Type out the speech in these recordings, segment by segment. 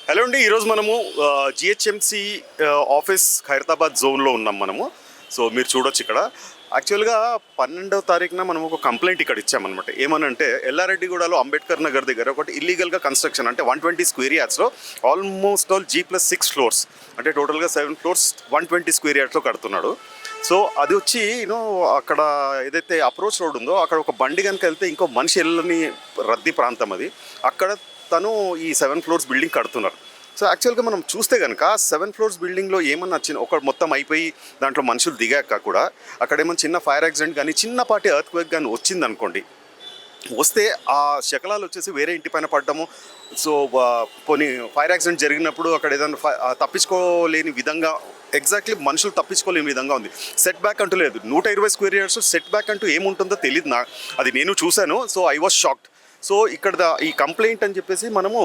Hello అండి, ఈరోజు మనము జిహెచ్ఎంసి ఆఫీస్ ఖైరతాబాద్ జోన్లో ఉన్నాం మనము. సో మీరు చూడొచ్చు ఇక్కడ యాక్చువల్గా 12వ తారీఖున మనం ఒక కంప్లైంట్ ఇక్కడ ఇచ్చామన్నమాట. ఏమనంటే ఎల్లారెడ్డిగూడలో అంబేద్కర్ నగర్ దగ్గర ఒకటి ఇల్లీగల్గా కన్స్ట్రక్షన్ అంటే 120 స్క్వేర్ యార్డ్స్లో ఆల్మోస్ట్ ఆల్ G+6 ఫ్లోర్స్ అంటే టోటల్గా 7 ఫ్లోర్స్ 120 స్క్వేర్ యార్డ్స్లో కడుతున్నాడు. సో అది వచ్చి అక్కడ ఏదైతే అప్రోచ్ రోడ్ ఉందో అక్కడ ఒక బండి కనుక వెళ్తే ఇంకో మనిషి వెళ్ళని రద్దీ ప్రాంతం అది. అక్కడ తను ఈ 7 ఫ్లోర్స్ బిల్డింగ్ కడుతున్నారు. సో యాక్చువల్గా మనం చూస్తే కనుక 7 ఫ్లోర్స్ బిల్డింగ్లో ఏమన్నా ఒక మొత్తం అయిపోయి దాంట్లో మనుషులు దిగాక కూడా అక్కడ ఏమన్నా చిన్న ఫైర్ యాక్సిడెంట్ కానీ చిన్నపాటి ఎర్త్ క్వేక్ కానీ వచ్చిందనుకోండి, వస్తే ఆ శకలాలు వచ్చేసి వేరే ఇంటి పైన పడ్డము. సో పోనీ ఫైర్ యాక్సిడెంట్ జరిగినప్పుడు అక్కడ ఏదైనా తప్పించుకోలేని విధంగా ఎగ్జాక్ట్లీ మనుషులు తప్పించుకోలేని విధంగా ఉంది. సెట్ బ్యాక్ అంటూ లేదు. 120 స్క్వేర్ యార్డ్స్ సెట్ బ్యాక్ అంటూ ఏముంటుందో తెలియదు అది నేను చూశాను. So I was shocked. So ఇక్కడ ఈ కంప్లైంట్ అని చెప్పేసి మనము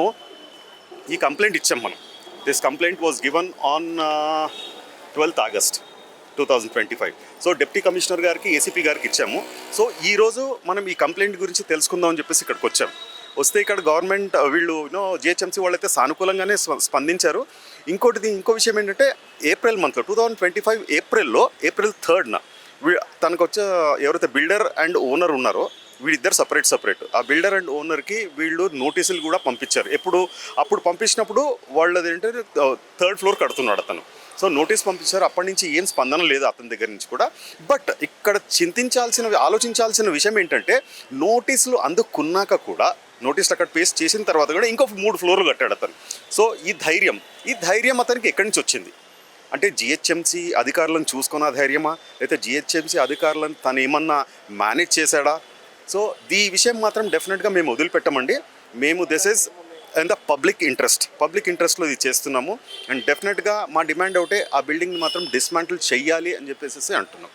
ఈ కంప్లైంట్ ఇచ్చాం మనం. This complaint was given on 12th August 2025. So deputy commissioner గారికి, ఏసీపీ గారికి ఇచ్చాము. సో ఈరోజు మనం ఈ కంప్లైంట్ గురించి తెలుసుకుందాం అని చెప్పేసి ఇక్కడికి వచ్చాము. వస్తే ఇక్కడ గవర్నమెంట్ వీళ్ళు జిహెచ్ఎంసీ వాళ్ళైతే సానుకూలంగానే స్పందించారు. ఇంకో విషయం ఏంటంటే ఏప్రిల్ మంత్లో 2025 ఏప్రిల్ 3rd తనకు వచ్చే ఎవరైతే బిల్డర్ అండ్ ఓనర్ ఉన్నారో వీళ్ళిద్దరు సపరేట్. ఆ బిల్డర్ అండ్ ఓనర్కి వీళ్ళు నోటీసులు కూడా పంపించారు. అప్పుడు పంపించినప్పుడు వాళ్ళది ఏంటంటే 3rd ఫ్లోర్ కడుతున్నాడు అతను. సో నోటీస్ పంపించారు. అప్పటి నుంచి ఏం స్పందన లేదు అతని దగ్గర నుంచి కూడా. బట్ ఇక్కడ ఆలోచించాల్సిన విషయం ఏంటంటే నోటీసులు అందుకున్నాక కూడా నోటీసులు అక్కడ పేస్ట్ చేసిన తర్వాత కూడా ఇంకో 3 ఫ్లోర్లు కట్టాడు అతను. సో ఈ ధైర్యం అతనికి ఎక్కడి నుంచి వచ్చింది అంటే జిహెచ్ఎంసీ అధికారులను చూసుకున్న ధైర్యమా, లేకపోతే జిహెచ్ఎంసీ అధికారులను తను ఏమన్నా మేనేజ్ చేశాడా? సో ఈ విషయం మాత్రం డెఫినెట్గా మేము వదిలిపెట్టమండి. This is in the public ఇంట్రెస్ట్లో ఇది చేస్తున్నాము. అండ్ డెఫినెట్గా మా డిమాండ్ ఒకటే, ఆ బిల్డింగ్ని మాత్రం డిస్మాంటిల్ చెయ్యాలి అని చెప్పేసి అంటున్నాం.